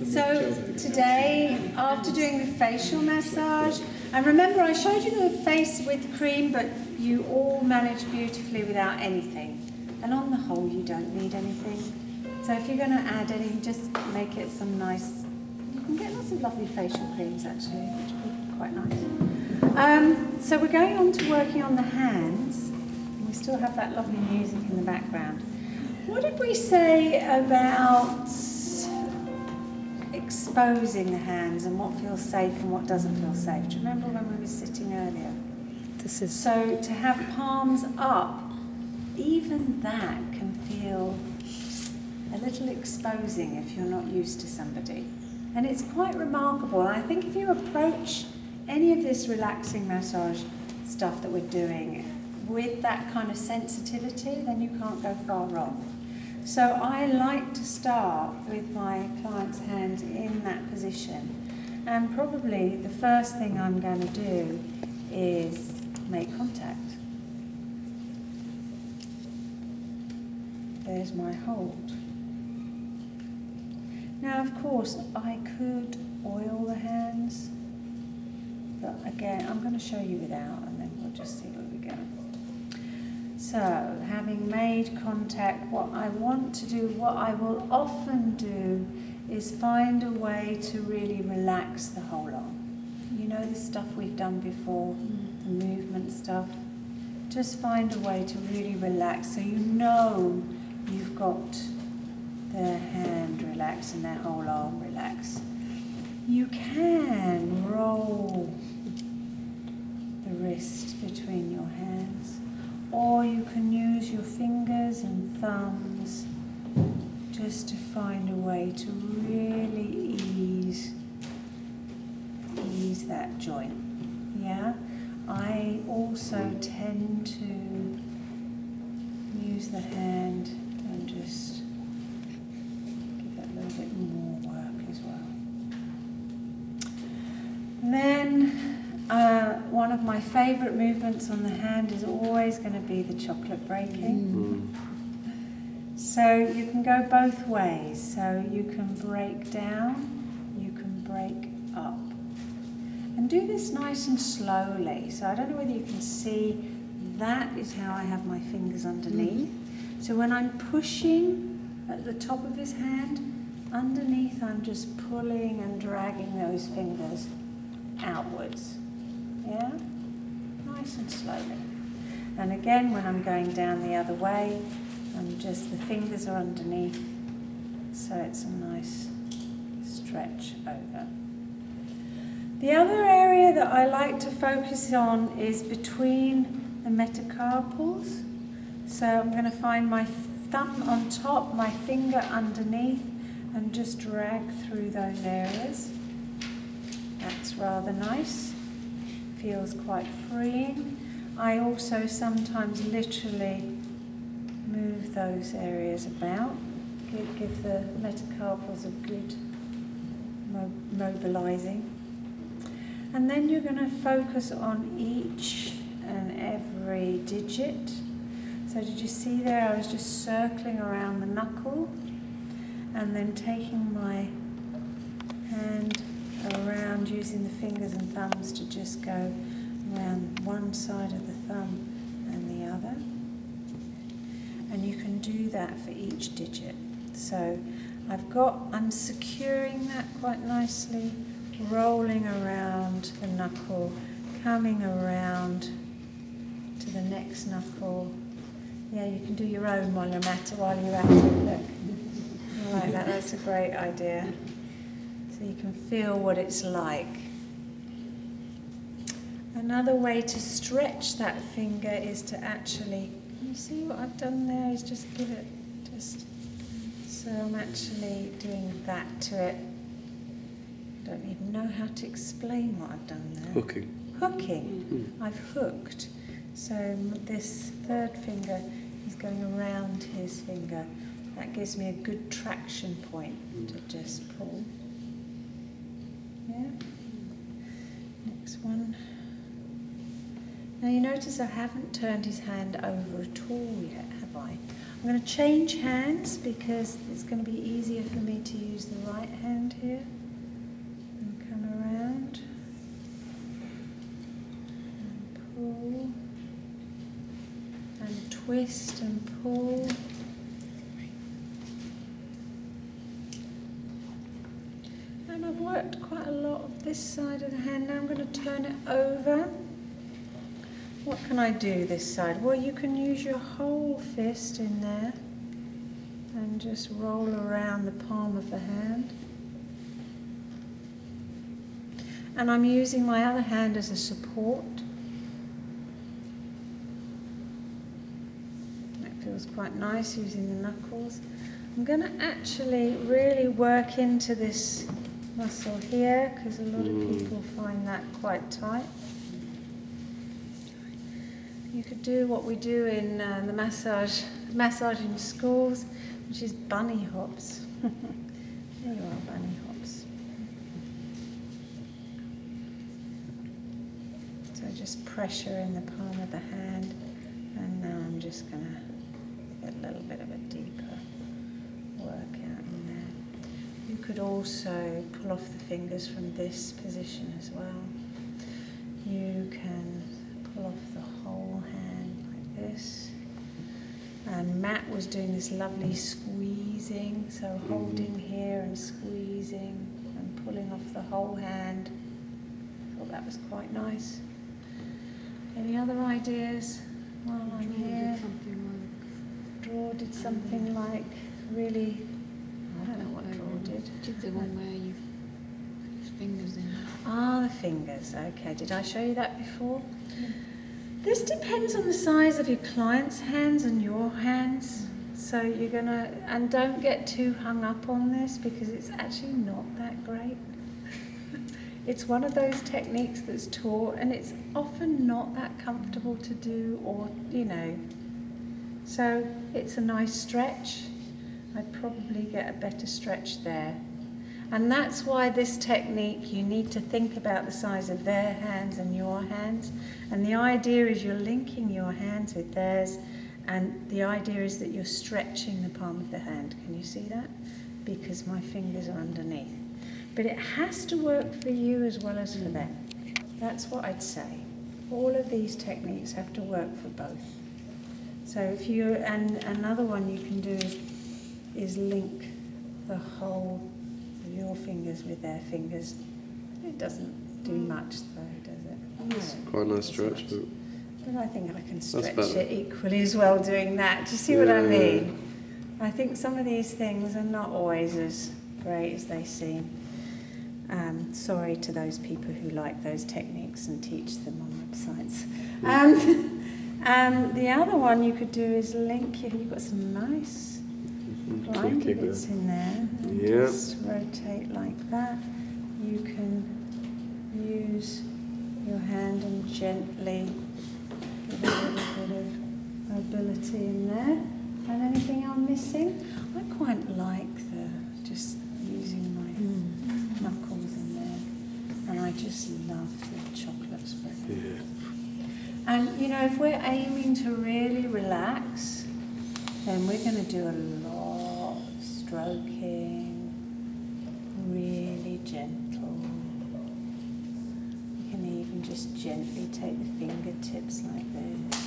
So today, after doing the facial massage, and remember I showed you the face with cream, but you all managed beautifully without anything. And on the whole, you don't need anything. So if you're going to add anything, just make it some nice, you can get lots of lovely facial creams actually, which would be quite nice. So we're going on to working on the hands. We still have that lovely music in the background. What did we say about exposing the hands and what feels safe and what doesn't feel safe? Do you remember when we were sitting earlier? So to have palms up, even that can feel a little exposing if you're not used to somebody. And it's quite remarkable. And I think if you approach any of this relaxing massage stuff that we're doing with that kind of sensitivity, then you can't go far wrong. So I like to start with my client's hands in that position. And probably the first thing I'm going to do is make contact. There's my hold. Now, of course, I could oil the hands, but again, I'm going to show you without, and then we'll just see where we go. So, having made contact, what I want to do, what I will often do, is find a way to really relax the whole arm. You know the stuff we've done before, the movement stuff. Just find a way to really relax so you know you've got their hand relaxed and their whole arm relaxed. You can roll the wrist between your hands, or you can use your fingers and thumbs just to find a way to really ease that joint. Yeah? I also tend to use the hand and just give that a little bit more work as well. And then one of my favourite movements on the hand is always going to be the chocolate breaking. So you can go both ways. So you can break down, you can break up. And do this nice and slowly. So I don't know whether you can see, that is how I have my fingers underneath. So when I'm pushing at the top of his hand, underneath I'm just pulling and dragging those fingers outwards. Yeah? Nice and slowly. And again, when I'm going down the other way, the fingers are underneath, so it's a nice stretch over. The other area that I like to focus on is between the metacarpals. So I'm going to find my thumb on top, my finger underneath, and just drag through those areas. That's rather nice. Feels quite freeing. I also sometimes literally move those areas about. Give the metacarpals a good mobilizing. And then you're going to focus on each and every digit. So did you see there, I was just circling around the knuckle and then taking my hand around, using the fingers and thumbs to just go around one side of the thumb and the other. And you can do that for each digit. So I'm securing that quite nicely, rolling around the knuckle, coming around to the next knuckle. Yeah, you can do your own while you're at it. Look, I like that. That's a great idea. So you can feel what it's like. Another way to stretch that finger is to actually, can you see what I've done there? Is just give it, so I'm actually doing that to it. Don't even know how to explain what I've done there. Hooking. I've hooked. So this third finger is going around his finger. That gives me a good traction point to just pull. Yeah. Next one. Now you notice I haven't turned his hand over at all yet, have I? I'm going to change hands because it's going to be easier for me to use the right hand here. here and come around and pull and twist and pull. And I've worked quite a lot of this side of the hand. Now I'm going to turn it over. What can I do this side? Well, you can use your whole fist in there and just roll around the palm of the hand. And I'm using my other hand as a support. That feels quite nice using the knuckles. I'm going to actually really work into this muscle here because a lot of people find that quite tight. You could do what we do in the massaging schools, which is bunny hops. There you are, bunny hops. So just pressure in the palm of the hand, and now I'm just going to get a little bit of a deeper work out in there. You could also pull off the fingers from this position as well. You can pull off the whole hand like this. And Matt was doing this lovely squeezing, so holding here and squeezing and pulling off the whole hand. I thought that was quite nice. Any other ideas while I'm here? Draw did something like really, I don't know what Draw did. Did the one where you put his fingers in. Ah, the fingers, okay. Did I show you that before? Yeah. This depends on the size of your client's hands and your hands. So you're gonna, and don't get too hung up on this because it's actually not that great. It's one of those techniques that's taught and it's often not that comfortable to do, or, you know. So it's a nice stretch. I'd probably get a better stretch there. And that's why this technique, you need to think about the size of their hands and your hands. And the idea is you're linking your hands with theirs, and the idea is that you're stretching the palm of the hand. Can you see that? Because my fingers are underneath. But it has to work for you as well as for them. That's what I'd say. All of these techniques have to work for both. So if you, and another one you can do is link the whole your fingers with their fingers. It doesn't do much though, does it? It's quite a nice stretch, but I think I can stretch it equally as well doing that. Do you see what I mean? I think some of these things are not always as great as they seem. Sorry to those people who like those techniques and teach them on websites. The other one you could do is link, you've got some nice grindy bits in there, and just rotate like that. You can use your hand and gently give a little bit of mobility in there. And anything I'm missing? I quite like just using my knuckles in there, and I just love the chocolate spread. Yeah. And you know, if we're aiming to really relax, then we're going to do a lot of stroking, really gentle. You can even just gently take the fingertips like this.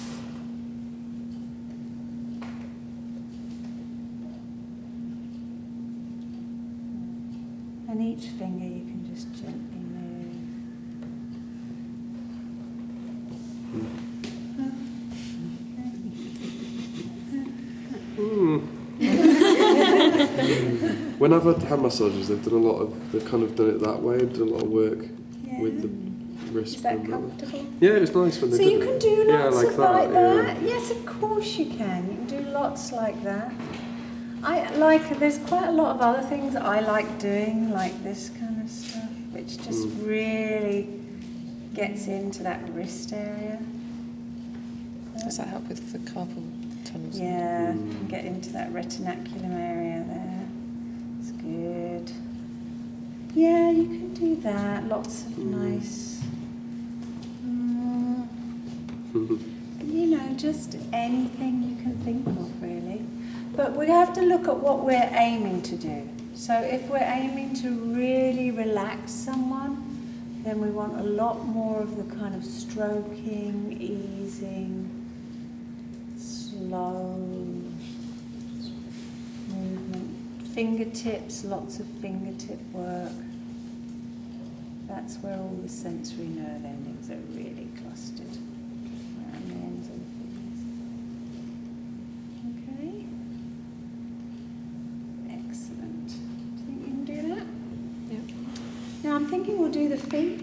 And each finger you can just gently move. When I've had hand massages, they've kind of done it that way, done a lot of work with the wrist. Is that comfortable? Yeah, it was nice when they did it. So you can do lots like of that, like that? Yes, of course you can. You can do lots like that. There's quite a lot of other things I like doing, like this kind of stuff, which just really gets into that wrist area. Does that help with the carpal tunnels? Yeah, and get into that retinaculum area there. It's good. Yeah, you can do that. Lots of nice. You know, just anything you can think of, really. But we have to look at what we're aiming to do. So if we're aiming to really relax someone, then we want a lot more of the kind of stroking, easing, slow movement. Fingertips, lots of fingertip work. That's where all the sensory nerve endings are really clustered, around the ends of the fingers. Okay. Excellent. Do you think you can do that? Yeah. Now I'm thinking we'll do the feet.